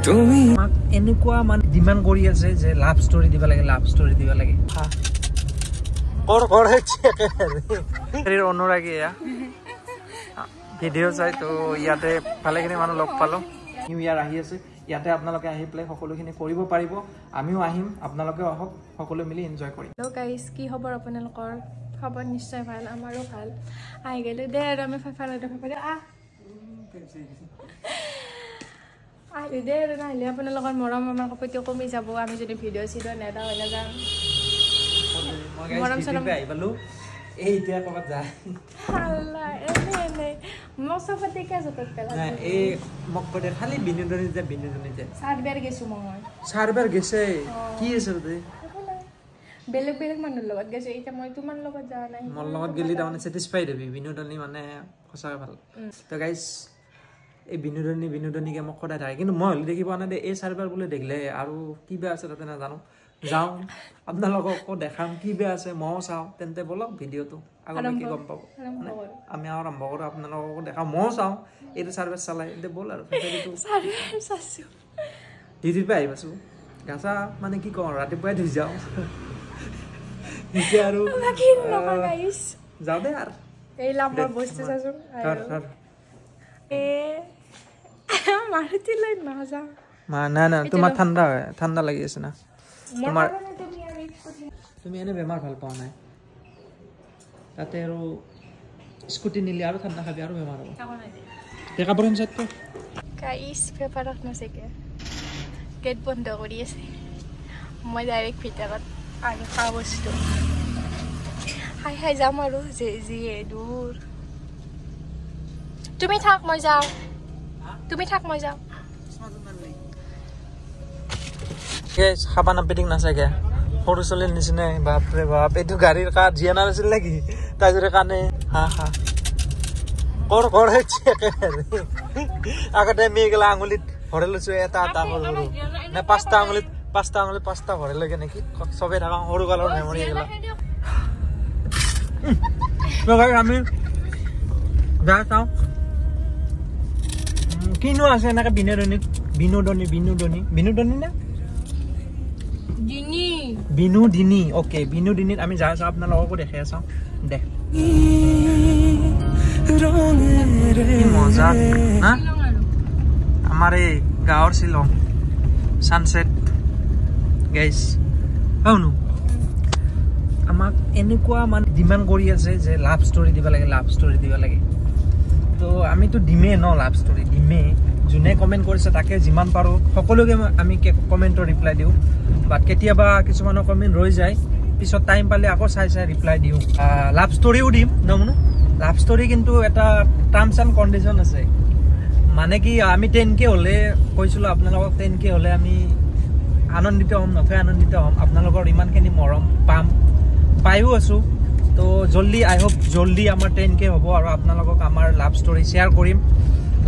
তুমি এনেকুৱা মানে ডিমান্ড কৰি আছে যে লাভ ষ্টৰী দিব লাগে, লাভ ষ্টৰী দিব লাগে। অনুৰাগী ভিডিঅ' চাই তো ইয়াতে ভালেখিনি মানুহ লগ পালো। নিউ ইয়াৰ আহি আছে, ইয়াতে আপোনালোকে আহি পেলাই সকলোখিনি কৰিব পাৰিব। আমিও আহিম, আপোনালোকেও আহক, সকলো মিলি এনজয় কৰিম। হেল্ল' গাইজ, কি খবৰ আপোনালোকৰ? খবৰ নিশ্চয় ভাল, আমাৰো ভাল। আহি গ'লো দে আৰু আমি আহিলি দে আৰু নাহিলে আপোনালোকৰ মৰম আমাৰ প্ৰতি কমি যাব। আমি যদি ভিডিঅ' চিডিঅ' নেদা হৈ নাযাম। মৰম চৰম বেলেগ বেলেগ মানুহৰ লগত গৈছো, এতিয়া মই তোমাৰ লগত যোৱা নাই। মোৰ লগত গেলি তাৰমানে ছেটিছফাইড হবি, বিনোদনী মানে সঁচাকৈ ভাল। তো গাইজ এই বিনোদনীকে মোক সদায় থাকে, কিন্তু মই হ'লে দেখি পোৱা নাই দে। এই চাৰ্ভাৰ বোলে দেখিলে আৰু কিবা আছে তাতে নাজানো, যাওঁ আপোনালোককো দেখাম কি বেয়া আছে, ময়ো চাওঁ। তেন্তে বলক ভিডিঅ'টো আগলৈকে গম পাব, আমি আৰম্ভ কৰোঁ, আপোনালোককো দেখাওঁ, ময়ো চাওঁ। এইটো চাৰ্ভাৰ চালাই এতে বল আৰু ডিউটিৰ পৰা আহি পাইছোঁ। গাছা মানে কি কওঁ, ৰাতিপুৱাই ধুই যাওঁ। এতিয়া আৰু যাওঁ দে আৰু এই লাম্বৰ বস্তু চাচোন মাৰুতি লৈ নাযাওঁ। নাই নাই, তোমাৰ ঠাণ্ডা লাগি আছে না। তোমাৰ তুমি এনে বেমাৰ ভাল পোৱা নাই, তাতে আৰু স্কুটি নিলে আৰু ঠাণ্ডা খাবি আৰু বেমাৰ হ'ব। দেখা পৰে চাইটো গাইছ পেপাৰত নাচাকে গেট বন্ধ কৰি আছে। মই ডাইৰেক্ট ভিতৰত আৰু খোৱা বস্তু খাই যাম আৰু যিয়ে দূৰ। তুমি থাক মই যাওঁ, তুমি থাক মই যাওঁ। খাবা নাপেটিক নাচাগে সৰু ছোৱালীৰ নিচিনাই। বাপৰে বাপ, এইটো গাড়ীৰ কাঠ জিয়ানাৰ আছিল নেকি? তাই যদি কানে আগতে আমি এইগিলা আঙুলিত ভৰাই লৈছো, এটা এটা সৰু সৰু নে পাঁচটা আঙুলিত পাঁচটা ভৰাই লৈকে নেকি চবে থাকা সৰু কালৰ মেমৰি এইগিলা। আমি যা চাওঁ কিনো আছে এনেকে বিনোদনী না বিনোদিনী। অকে, বিনোদিনীত আমি যাই চাওঁ, আপোনালোককো দেখাই চাওঁ দে। মজা না আমাৰ এই গাঁৱৰ শ্বিলং ছানছেট গাইজ। হওনো আমাক এনেকুৱা মানে ডিমান্ড কৰি আছে যে লাভ ষ্টৰী দিব লাগে, লাভ ষ্টৰী দিব লাগে। তো আমিতো দিমেই ন, লাভ ষ্টৰী দিমেই। যোনে কমেণ্ট কৰিছে তাকে যিমান পাৰোঁ সকলোকে আমি কমেণ্টৰ ৰিপ্লাই দিওঁ। বাট কেতিয়াবা কিছুমানৰ কমেণ্ট ৰৈ যায়, পিছত টাইম পালে আকৌ চাই ৰিপ্লাই দিওঁ। লাভ ষ্টৰীও দিম নমনো। লাভ ষ্টৰী কিন্তু এটা টাৰ্মছ এণ্ড কণ্ডিশ্যন আছে। মানে কি আমি 10K হ'লে কৈছিলোঁ আপোনালোকক, 10K হ'লে আমি আনন্দিত হ'ম, নথৈ আনন্দিত হ'ম। আপোনালোকৰ ইমানখিনি মৰম পায়ো আছোঁ। তো জল্দি আই হোপ জল্দি আমাৰ 10K হ'ব আৰু আপোনালোকক আমাৰ লাভ ষ্টৰী শ্বেয়াৰ কৰিম।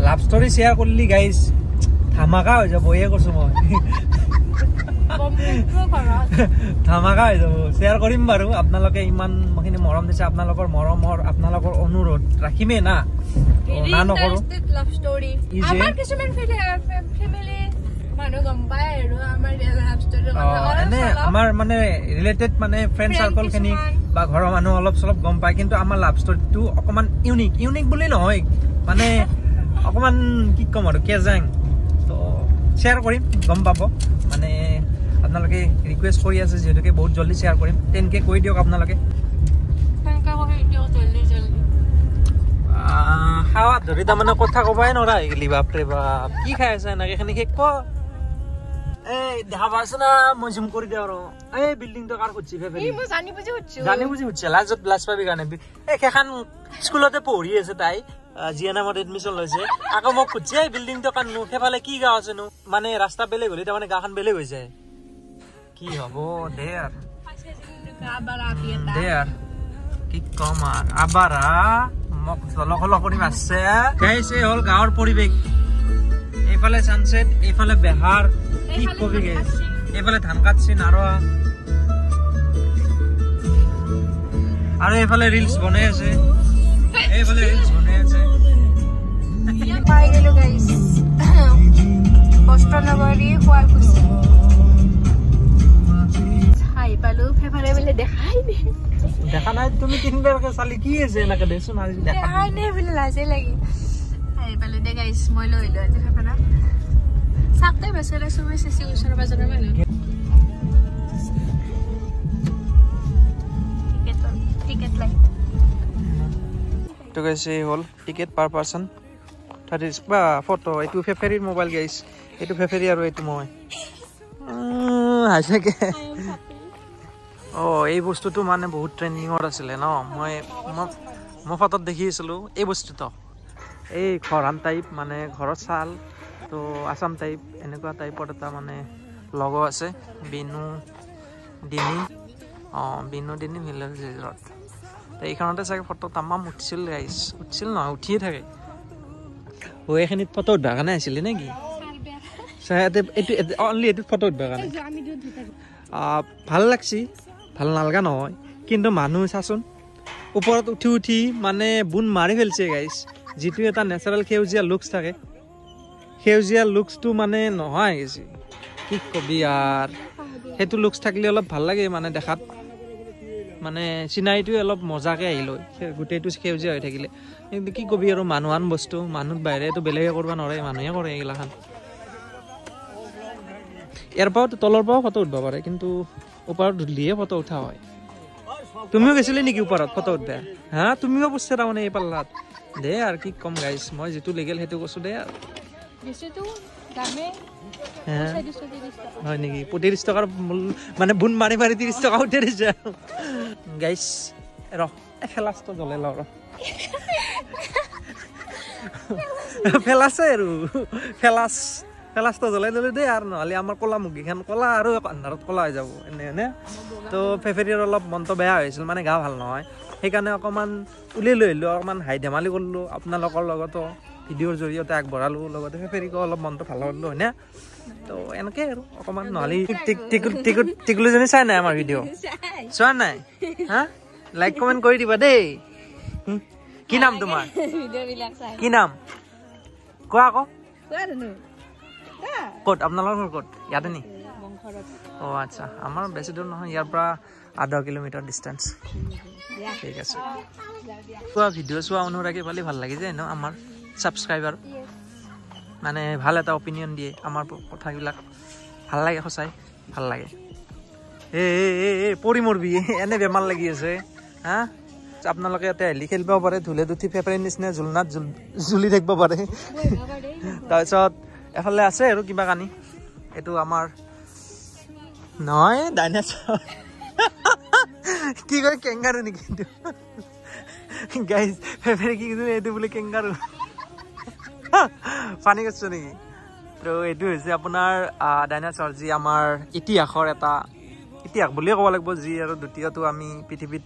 লাভ ষ্টৰী শ্বেয়াৰ কৰিলে গাইজ ধামাকা হৈ যাব, এয়ে কৈছোঁ মই। ধামাকা হৈ যাব, শ্বেয়াৰ কৰিম বাৰু। আপোনালোকে ইমানখিনি মৰম দিছে, আপোনালোকৰ মৰমৰ আপোনালোকৰ অনুৰোধ ৰাখিমেই না, না নকৰোঁ। এনে আমাৰ মানে ৰিলেটেড মানে ফ্ৰেণ্ড চাৰ্কল খিনি বা ঘৰৰ মানুহ অলপ চলপ গম পায়, কিন্তু আমাৰ লাভ ষ্টৰীটো অকণমান ইউনিক বুলি নহয়, মানে অকণমান কি ক'ম আৰু কেজাং। তো শ্বেয়াৰ কৰিম, গম পাব। মানে আপোনালোকে ৰিকুৱেষ্ট কৰি আছে যিহেতুকে বহুত জল্দি শ্বেয়াৰ কৰিম। 10K কৰি দিয়ক আপোনালোকে। খাৱাত ধৰি তাৰমানে কথা ক'বাই নোৱাৰা হৈ গেলি। বাপৰে বাপ, কি খাই আছে এনেকে খানি শেষ ক। এই দেখা পাইছ না, মই জুম কৰি দিওঁ আৰু এই বিল্ডিংটো কাৰ খুঁজছি জানি বুজি খুঁজছে, লাজত লাজ পাবি কাৰণে। এই সেইখন স্কুলতে পঢ়ি আছে তাই, জিএনএমত এডমিশ্যন লৈছে, আকৌ মোক খুঁজছে এই বিল্ডিংটো কাৰনো, সেইফালে কি গাঁও আছেনো। মানে ৰাস্তা বেলেগ হ'লে তাৰমানে গাঁওখন বেলেগ হৈ যায়। কি হ'ব দে আৰু কি কম আৰু আবাৰা মোক জলকল কৰি মাৰছে। গাইছে হ'ল গাঁৱৰ পৰিৱেশ। এইফালে ছানছেট, এইফালে বেহাৰ, কি কবি গাইছ। এইফালে ধান কাটছি নাৰোৱা, আৰু এইফালে ৰিলছ বনাই আছে। খোৱাৰ খুচি চাই পালো ফেফাৰে বোলে দেখাই নে দেখা নাই তুমি তিনবাৰকে চালি কি আছে এনেকে দেচোন আজি দেখাই নে বোলে লাজে লাগি চাই পালো দে গাইছ মই লৈ লো আজি ফেফাৰা চাকতে বেচৰে চবে চেচি ওচৰৰ পাজৰৰ মানুহ টিকেট লাইট তো গাইছ এই হ'ল টিকেট পাৰ পাৰ্সন 30 বা ফটো এইটো ফেফাৰিৰ মোবাইল গাইছ এইটো ফেফাৰি আৰু এইটো মই হাইছেকে এই বস্তুটো মানে বহুত ট্ৰেন্ডিঙৰ আছিলে ন মই ফটোত দেখি আছিলো এই বস্তুটো এই ঘৰান টাইপ মানে ঘৰৰ চাল তো আসাম টাইপ এনেকুৱা টাইপৰ এটা মানে লগো আছে বিনু দিনি ভিলেজ ৰিজৰ্ট তো এইখনতে চাগে ফটো তামাম উঠিছিল গাইছ উঠিছিল নহয় উঠিয়ে থাকে এইখিনিত ফটো উঠবার কাৰণে আছিলে নেকি অনলি এইটো ফটো উঠবাৰ কাৰণে ভাল লাগছি ভাল নালগা নহয় কিন্তু মানুহ চাচোন ওপৰত উঠি মানে বুন মাৰি ফেলছে গাইছ যিটো এটা নেচাৰেল সেউজীয়া লুকছ থাকে সেউজীয়া লুকছটো মানে নহয় গেছি কি কবি আর সেইটো লুকছ থাকিলে অলপ ভাল লাগে মানে দেখাত মানে চিনাৰীটো অলপ মজাকে আহিল গোটেইটো সেউজীয়া হৈ থাকিলে কিন্তু কি কবি আৰু মানুহৱান বস্তু মানুহ বাহিৰেতো বেলেগে কৰিব নোৱাৰে মানুহে কৰে এইগিলাখান ইয়াৰ পৰাও তলৰ পৰাও ফটো উঠব পাৰে কিন্তু ওপৰত উঠলিহে ফটো উঠা হয় তুমিও গেছিলি নেকি ওপৰত ফটো উঠবা হা তুমিও বুঝছে তাৰমানে এই পাল্লাত দে আৰু কি কম গাইছ মই যিটো লিগেল সেইটো কৈছো দে আৰু হয় নেকি 30 টকাৰ মানে বুন মাৰি 30 টকা উঠে দিছে গাইছ ৰ ফেলাছটো জ্বলে ল ফেলাছে আৰু ফেলাছটো জ্বলাই দিলে দেই আৰু নহ'লে আমাৰ কলা মুগীখন কলা আৰু আন্ধাৰত কলা হৈ যাব এনে তো ফেফাৰিৰ অলপ মনটো বেয়া হৈছিল মানে গা ভাল নহয় সেইকাৰণে অকণমান উলিয়াই লৈ আহিলোঁ অকণমান হাই ধেমালি কৰিলোঁ আপোনালোকৰ লগতো ভিডিঅ'ৰ জৰিয়তে আগবঢ়ালোঁ লগতে ফেফাৰিকো অলপ মনটো ভাল কৰিলোঁ হয়নে তো এনেকৈ আৰু অকণমান নহ'লে টিকলুজনী চাই নাই আমাৰ ভিডিঅ' চোৱা নাই হা লাইক কমেণ্ট কৰি দিবা দেই কি নাম তোমাৰ কি নাম কোৱা আকৌ ক'ত আপোনালোকৰ ক'ত ইয়াতে নি আচ্ছা আমাৰ বেছি দূৰ নহয় ইয়াৰ পৰা 10 কিলোমিটাৰ ডিষ্টেঞ্চ ঠিক আছে কোৱা ভিডিঅ' চোৱা অনুৰাগী পালি ভাল লাগি যায় ন আমাৰ ছাবস্ক্ৰাইবাৰ মানে ভাল এটা অপিনিয়ন দিয়ে আমাৰ কথাবিলাক ভাল লাগে সঁচাই ভাল লাগে পৰি মৰবি এনে বেমাৰ লাগি আছে হা আপোনালোকে ইয়াতে আহিলে খেলিব পাৰে ধুলে দুঠি ফেফাৰিৰ নিচিনা জুলনাত জুলি থাকিব পাৰে তাৰপিছত এফালে আছে আৰু কিবা কানি এইটো আমাৰ নহয় ডাইনাছৰ কি কয় কেংগাৰু নেকি গাইজ ফেফাৰি কি কৈছে এইটো বোলে কেংগাৰু পানী কৈছো নেকি তো এইটো হৈছে আপোনাৰ ডাইনাছৰ যি আমাৰ ইতিহাসৰ এটা ইতিহাস বুলিয়ে ক'ব লাগিব যি আৰু দ্বিতীয়টো আমি পৃথিৱীত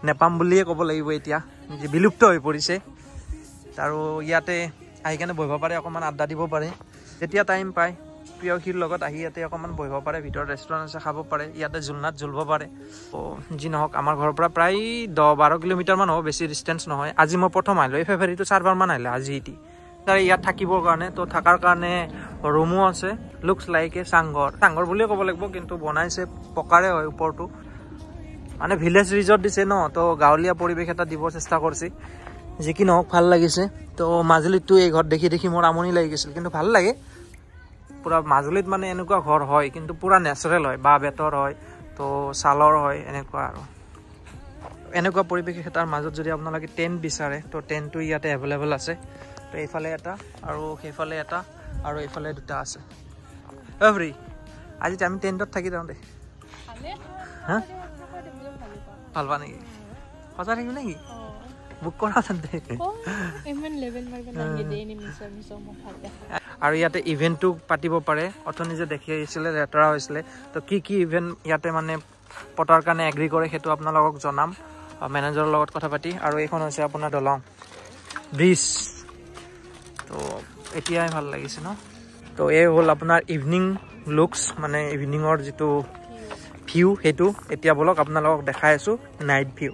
নেপাম বুলিয়ে ক'ব লাগিব এতিয়া যি বিলুপ্ত হৈ পৰিছে আৰু ইয়াতে আহি কেনে বহিব পাৰে অকণমান আড্ডা দিব পাৰে যেতিয়া টাইম পায় প্ৰিয়সীৰ লগত আহি ইয়াতে অকণমান বহিব পাৰে ভিতৰত ৰেষ্টুৰেণ্ট আছে খাব পাৰে ইয়াতে জুলনাত জুলব পাৰে যি নহওক আমাৰ ঘৰৰ পৰা প্ৰায় 10-12 কিলোমিটাৰমান হ'ব বেছি ডিষ্টেঞ্চ নহয় আজি মই প্ৰথম আহিলোঁ এই ফেফাৰিটো 4বাৰমান আহিলে আজি এটি তাৰ ইয়াত থাকিবৰ কাৰণে তো থকাৰ কাৰণে ৰুমো আছে লুকছ লাইক এ চাংঘৰ বুলিয়ে ক'ব লাগিব কিন্তু বনাইছে পকাৰে হয় ওপৰটো মানে ভিলেজ ৰিজৰ্ট দিছে ন তো গাঁৱলীয়া পৰিৱেশ এটা দিব চেষ্টা কৰিছে যি কি নহওক ভাল লাগিছে তো মাজুলীতটো এই ঘৰ দেখি মোৰ আমনি লাগি গৈছিল কিন্তু ভাল লাগে পুৰা মাজুলীত মানে এনেকুৱা ঘৰ হয় কিন্তু পুৰা নেচাৰেল হয় বা বেতৰ হয় তো ছালৰ হয় এনেকুৱা আৰু এনেকুৱা পৰিৱেশ এটাৰ মাজত যদি আপোনালোকে টেণ্ট বিচাৰে তো টেণ্টটো ইয়াতে এভেইলেবল আছে তো এইফালে এটা আৰু সেইফালে এটা আৰু এইফালে দুটা আছে এভৰি আজি আমি টেণ্টত থাকি যাওঁ দে হা ভাল পা নেকি সঁচা থাকিব নেকি বুক কৰা আৰু ইয়াতে ইভেণ্টটো পাতিব পাৰে অথনি যে দেখি আহিছিলে লেতেৰা হৈছিলে তো কি ইভেণ্ট ইয়াতে মানে পতাৰ কাৰণে এগ্ৰি কৰে সেইটো আপোনালোকক জনাম মেনেজাৰৰ লগত কথা পাতি আৰু এইখন হৈছে আপোনাৰ দলং ব্ৰিজ তো এতিয়াই ভাল লাগিছে ন তো এই হ'ল আপোনাৰ ইভিনিং লুকছ মানে ইভিনিঙৰ যিটো ভিউ সেইটো এতিয়া বলক আপোনালোকক দেখাই আছো নাইট ভিউ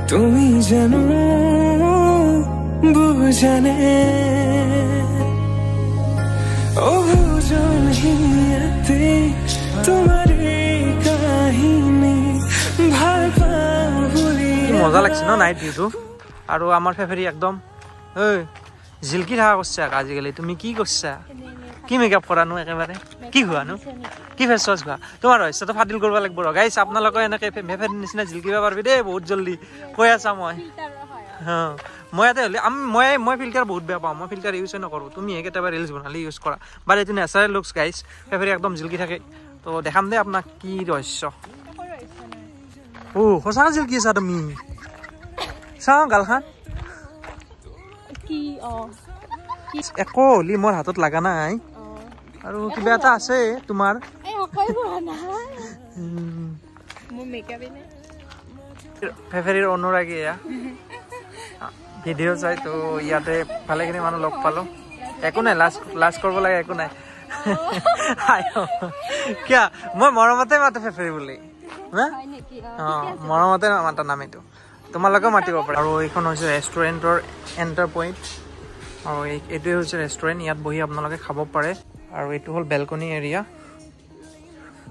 তুমি জানো जाने ओ जो नहीं आते तुम्हारी কাহিনী ভাল পাওঁ বুলি মজা লাগছে ন নাইট ভিউটো আৰু আমাৰ ফেভৰি একদম ঐ জিলকি থাকা কৰছে আজিকালি তুমি কি কৰছা কি মেকআপ কৰানো একেবাৰে কি খোৱানো কি ফেস ওয়াশ খোৱা তোমাৰ হৈছে তো ফাটিল কৰিব লাগিব ৰ গাইছ আপোনালোকে এনেকে ফেভৰি নিচিনা জিলকিবা পাৰবি দেই বহুত জলদি কৈ আছা মই মই ইয়াতে হলে মই ফিল্টাৰ বহুত বেয়া পাওঁ মই ফিল্টাৰ ইউজ নকৰোঁ তুমি কেতিয়াবা ৰিলছ বনালে ইউজ কৰা বাট এইটো নেচাৰেল লুকছ গাইছ ফেভৰি একদম জিলকি থাকে তো দেখাম দে আপোনাক কি ৰহস্য ও সঁচাকৈ জিলকি আছা তুমি চাওঁ গালখান একো হলি মোৰ হাতত লাগা নাই আৰু কিবা এটা আছে তোমাৰ ফেভৰিৰ অনুৰাগী এয়া ভিডিঅ' চাই তো ইয়াতে ভালেখিনি মানুহ লগ পালোঁ একো নাই লাজ কৰিব লাগে একো নাই কিয় মই মৰমতে মাতো ফেভৰি বুলি মৰমতে মাতা নাম এইটো তোমালোকেও মাতিব পাৰে আৰু এইখন হৈছে ৰেষ্টুৰেণ্টৰ এণ্টাৰ পইণ্ট আৰু এইটোৱে হৈছে ৰেষ্টুৰেণ্ট ইয়াত বহি আপোনালোকে খাব পাৰে আৰু এইটো হ'ল বেলকনি এৰিয়া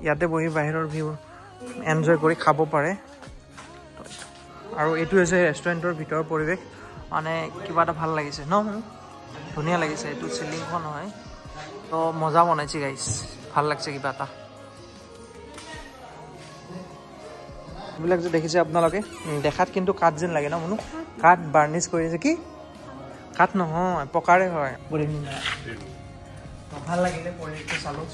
ইয়াতে বহি বাহিৰৰ ভিউ এনজয় কৰি খাব পাৰে আৰু এইটো হৈছে ৰেষ্টুৰেণ্টৰ ভিতৰৰ পৰিৱেশ মানে কিবা এটা ভাল লাগিছে ন ধুনীয়া লাগিছে এইটো চিলিংখন হয় তো মজা বনাইছে গাইছ ভাল লাগছে কিবা এটা এইবিলাক যে দেখিছে আপোনালোকে দেখাত কিন্তু কাঠ যেন লাগে ন মনো কাঠ বাৰ্নিছ কৰি আছে কি কাঠ নহয় পকাৰে হয় গুড ইভিনিং ভাল লাগিলে পৰিৱেশটো চালোঁ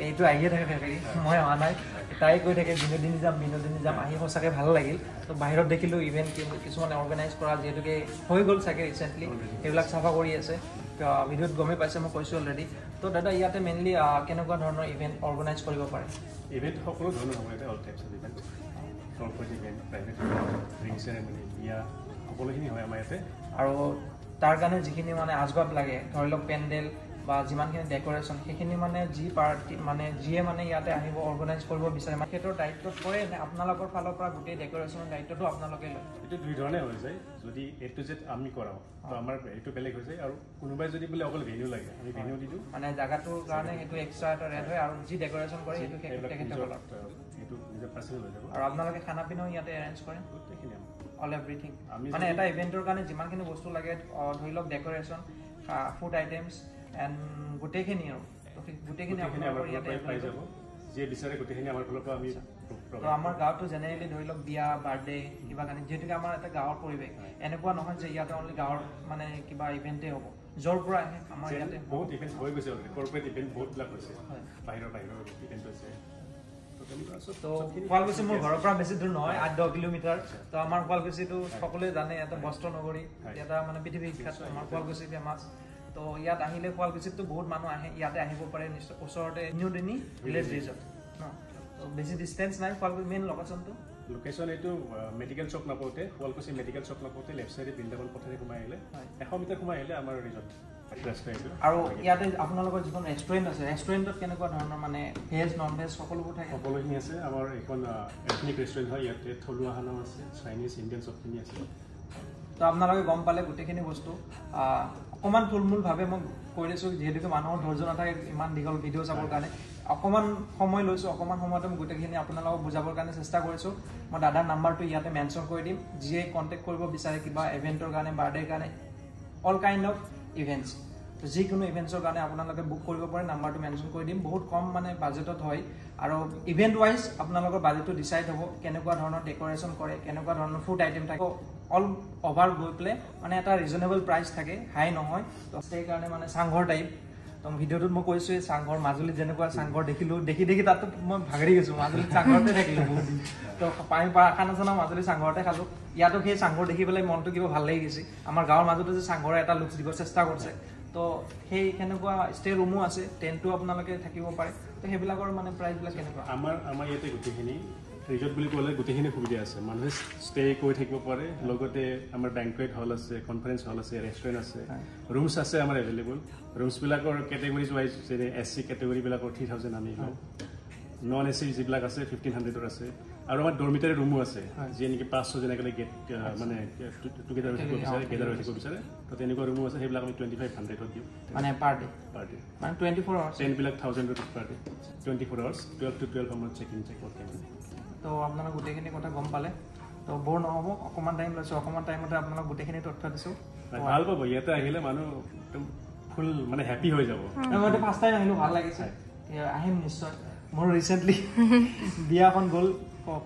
এইটো আহিয়ে থাকে ফেভৰি মই অহা নাই তাই কৈ থাকে বিনোদিনী যাম আহি সঁচাকৈ ভাল লাগিল তো বাহিৰত দেখিলোঁ ইভেণ্ট কিছুমানে অৰ্গেনাইজ কৰা যিহেতুকে হৈ গ'ল চাগে ৰিচেণ্টলি সেইবিলাক চাফা কৰি আছে ভিডিঅ'ত গমেই পাইছে মই কৈছোঁ অলৰেডি তো দাদা ইয়াতে মেইনলি কেনেকুৱা ধৰণৰ ইভেণ্ট অৰ্গেনাইজ কৰিব পাৰে ইভেণ্ট সকলো ধৰণৰ হ'ব ইয়াতে all types of event corporate event private event ring চেৰেমনি বিয়া সকলোখিনি হয় আমাৰ ইয়াতে আৰু তাৰ কাৰণে যিখিনি মানে আচবাব লাগে ধৰি লওক পেণ্ডেল বা যিমানখিনি ডেক'ৰেশ্যন সেইখিনি মানে যি পাৰ্টি মানে যিয়ে মানে ইয়াতে আহিব অৰ্গেনাইজ কৰিব বিচাৰে মানে সেইটোৰ দায়িত্বত পৰে নে আপোনালোকৰ ফালৰ পৰা গোটেই ডেক'ৰেশ্যনৰ দায়িত্বটো আপোনালোকে লয় এইটো দুই ধৰণে হৈ যায় যদি এ টু জেড আমি কৰাওঁ তো আমাৰ এইটো বেলেগ হৈ যায় আৰু কোনোবাই যদি বোলে অকল ভেনিউ লাগে আমি ভেনিউ দি দিওঁ মানে জাগাটোৰ কাৰণে সেইটো এক্সট্ৰা এটা ৰেট হয় আৰু যি ডেক'ৰেশ্যন কৰে সেইটো তেখেতসকলৰ এইটো নিজৰ পাৰ্চনেল হৈ যাব আৰু আপোনালোকে খানা পিনাও ইয়াতে এৰেঞ্জ কৰে গোটেইখিনি অল এভৰিথিং মানে এটা ইভেণ্টৰ কাৰণে যিমানখিনি বস্তু লাগে ধৰি লওক ডেক'ৰেশ্যন ফুড আইটেমছ এণ্ড গোটেইখিনি আৰু গোটেইখিনি আপোনালোকৰ ইয়াতে পাই যাব যিয়ে বিচাৰে গোটেইখিনি আমাৰ ফালৰ পৰা আমি তো আমাৰ গাঁৱতো জেনেৰেলি ধৰি লওক বিয়া বাৰ্থডে কিবা কাৰণে যিহেতুকে আমাৰ এটা গাঁৱৰ পৰিৱেশ এনেকুৱা নহয় যে ইয়াতে অনলি গাঁৱৰ মানে কিবা ইভেণ্টেই হ'ব য'ৰ পৰা আহে আমাৰ ইয়াতে বহুত ইভেণ্ট হৈ গৈছে অলৰেডি কৰ্পৰেট ইভেণ্ট বহুতবিলাক হৈছে বাহিৰৰ ইভেণ্ট হৈছে তো শুৱালকুছি মোৰ ঘৰৰ পৰা বেছি দূৰ নহয় 8-10 কিলোমিটাৰ তো আমাৰ শুৱালকুছিটো সকলোৱে জানে এটা বস্ত্ৰ নগৰী এটা মানে পৃথিৱীৰ বিখ্যাত আমাৰ শুৱালকুছি ফেমাছ তো ইয়াত আহিলে শুৱালকুছিতো বহুত মানুহ আহে ইয়াতে আহিব পাৰে নিশ্চয় ওচৰতে নিউ দিনী ভিলেজ ৰিজৰ্ট ন তো বেছি ডিষ্টেঞ্চ নাই শুৱালকুছি মেইন লোকেশ্যন এইটো মেডিকেল চক নাপাওঁতে শুৱালকুছি মেডিকেল চক নাপাওঁতে লেফ্ট চাইডে বৃন্দাবন পথাৰে সোমাই আহিলে 100 মিটাৰ সোমাই আহিলে আমাৰ ৰিজৰ্ট আৰু ইয়াতে আপোনালোকৰ যিখন ৰেষ্টুৰেণ্ট আছে ৰেষ্টুৰেণ্টত কেনেকুৱা ধৰণৰ মানে ভেজ নন ভেজ সকলোবোৰ থাকে সকলোখিনি আছে আমাৰ এখন এথনিক ৰেষ্টুৰেণ্ট হয় ইয়াতে থলুৱা খানাও আছে চাইনিজ ইণ্ডিয়ান চবখিনি আছে তো আপোনালোকে গম পালে গোটেইখিনি বস্তু অকণমান থুলমূলভাৱে মই কৈ দিছোঁ যিহেতুকে মানুহৰ ধৈৰ্য নাথাকে ইমান দীঘল ভিডিঅ' চাবৰ কাৰণে অকণমান সময় লৈছোঁ অকণমান সময়তে মই গোটেইখিনি আপোনালোকক বুজাবৰ কাৰণে চেষ্টা কৰিছোঁ মই দাদাৰ নাম্বাৰটো ইয়াতে মেনশ্যন কৰি দিম যিয়ে কণ্টেক্ট কৰিব বিচাৰে কিবা ইভেণ্টৰ কাৰণে বাৰ্থডেৰ কাৰণে অল কাইণ্ড অফ ইভেণ্টছ তো যিকোনো ইভেণ্টছৰ কাৰণে আপোনালোকে বুক কৰিব পাৰে নাম্বাৰটো মেনশ্যন কৰি দিম বহুত কম মানে বাজেটত হয় আৰু ইভেণ্ট ৱাইজ আপোনালোকৰ বাজেটটো ডিচাইড হ'ব কেনেকুৱা ধৰণৰ ডেক'ৰেশ্যন কৰে কেনেকুৱা ধৰণৰ ফুড আইটেম থাকে অল অভাৰ গৈ পেলাই মানে এটা ৰিজনেবল প্ৰাইচ থাকে হাই নহয় তো সেইকাৰণে মানে চাংঘৰ টাইপ তো ভিডিঅ'টোত মই কৈছোঁ এই চাংঘৰ মাজুলীত যেনেকুৱা চাংঘৰ দেখিলোঁ দেখি তাতো মই ভাগৰি গৈছোঁ মাজুলীত চাংঘৰতে থাকিলোঁ বহুত দিন তো আমি খানা চানা মাজুলী চাংঘৰতে খালোঁ ইয়াতো সেই চাংঘৰ দেখি পেলাই মনটো কিবা ভাল লাগি গৈছে আমাৰ গাঁৱৰ মাজতে যে চাংঘৰৰ এটা লুকছ দিব চেষ্টা কৰিছে তো সেই সেনেকুৱা ষ্টে ৰুমো আছে টেণ্টো আপোনালোকে থাকিব পাৰে তো সেইবিলাকৰ মানে প্ৰাইচবিলাক কেনেকুৱা আমাৰ ইয়াতে গোটেইখিনি ৰিজৰ্ট বুলি ক'লে গোটেইখিনি সুবিধা আছে মানুহে ষ্টে কৰি থাকিব পাৰে লগতে আমাৰ বেংকুৱেট হল আছে কনফাৰেঞ্চ হল আছে ৰেষ্টুৰেণ্ট আছে ৰুমছ আছে আমাৰ এভেইলেবল ৰুমছবিলাকৰ কেটেগৰিজ ৱাইজ যেনে SC কেটেগৰিবিলাকৰ 3000 আমি লওঁ নন এচি যিবিলাক আছে 1500 আছে আৰু আমাৰ ডৰমিটাৰী ৰুমো আছে যি নেকি 500 জন একেলগে গেট মানে টুগেদাৰ হৈ থাকিব বিচাৰে তো তেনেকুৱা ৰুমো আছে সেইবিলাক আমি 2500 দিওঁ মানে পাৰ ডে মানে 24 আৱাৰ্ছ 10 বিলাক 1000 rupees per day 24 hours 12 to 12 আমাৰ check in check out time তো আপোনালোক গোটেইখিনি কথা গম পালে তো বৰ নহ'ব অকণমান টাইম লৈছোঁ অকণমান টাইমতে আপোনালোক গোটেইখিনি তথ্য দিছোঁ ভাল পাব ইয়াতে আহিলে মানুহ একদম ফুল মানে হেপী হৈ যাব মইতো ফাৰ্ষ্ট টাইম আহিলোঁ ভাল লাগিছে আহিম নিশ্চয় মোৰ ৰিচেণ্টলি বিয়াখন গ'ল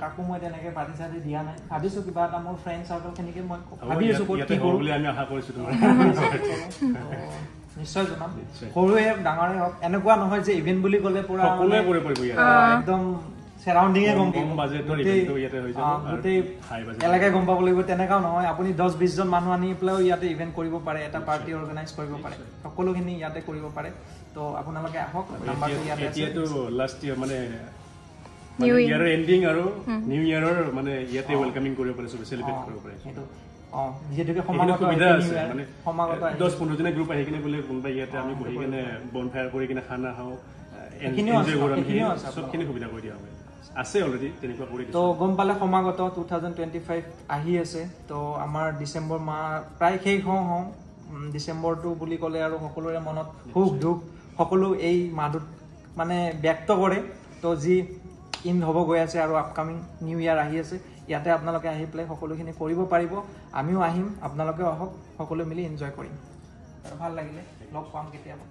কাকো মই তেনেকৈ পাৰ্টি চাৰ্টি দিয়া নাই ভাবিছোঁ কিবা এটা মোৰ ফ্ৰেণ্ড চাৰ্কলখিনিকে মই ভাবি আছোঁ ইয়াতে হ'ব বুলি আমি আশা কৰিছোঁ তোমাৰ নিশ্চয় জনাম সৰুৱে ডাঙৰে হওক এনেকুৱা নহয় যে ইভেণ্ট বুলি ক'লে পুৰা সকলোৱে কৰিব পাৰিব ইয়াতে একদম চেৰাউণ্ডিঙে গম পাব বাজেটৰ ইভেণ্টটো ইয়াতে হৈ যাব গোটেই এলেকাই গম পাব লাগিব তেনেকুৱাও নহয় আপুনি 10-20 জন মানুহ আনি পেলাইও ইয়াতে ইভেণ্ট কৰিব পাৰে এটা পাৰ্টি অৰ্গেনাইজ কৰিব পাৰে সকলোখিনি ইয়াতে কৰিব পাৰে তো আপোনালোকে আহক নাম্বাৰটো ইয়াতে আছে এতিয়াতো লাষ্ট ইয়াৰ মানে নিউ ইয়াৰৰ এণ্ডিং আৰু নিউ ইয়াৰৰ মানে ইয়াতে ৱেলকামিং কৰিব পাৰে সবে চেলিব্ৰেট কৰিব পাৰে সেইটো যেহেতুকে সমাগত আছে মানে সমাগত 10-15 জনে গ্ৰুপ আহি কিনে বোলে কোনবা ইয়াতে আমি বহি কিনে বনফায়াৰ কৰি কিনে খানা খাওঁ এনজয় কৰোঁ আমি সবখিনি সুবিধা কৰি দিয়া হয় আছে অলৰেডি তেনেকুৱা কৰি দিছে তো গম পালে সমাগত 2025 আহি আছে তো আমাৰ ডিসেম্বৰ মাহ প্ৰায় শেষ হওঁ ডিসেম্বৰটো বুলি ক'লে আৰু সকলোৰে মনত সুখ দুখ সকলো এই মাহটোত মানে ব্যক্ত কৰে তো যি ইন হ'ব গৈ আছে আৰু আপকামিং নিউ ইয়াৰ আহি আছে ইয়াতে আপোনালোকে আহি পেলাই সকলোখিনি কৰিব পাৰিব আমিও আহিম আপোনালোকেও আহক সকলো মিলি এনজয় কৰিম ভাল লাগিলে লগ পাম কেতিয়াবা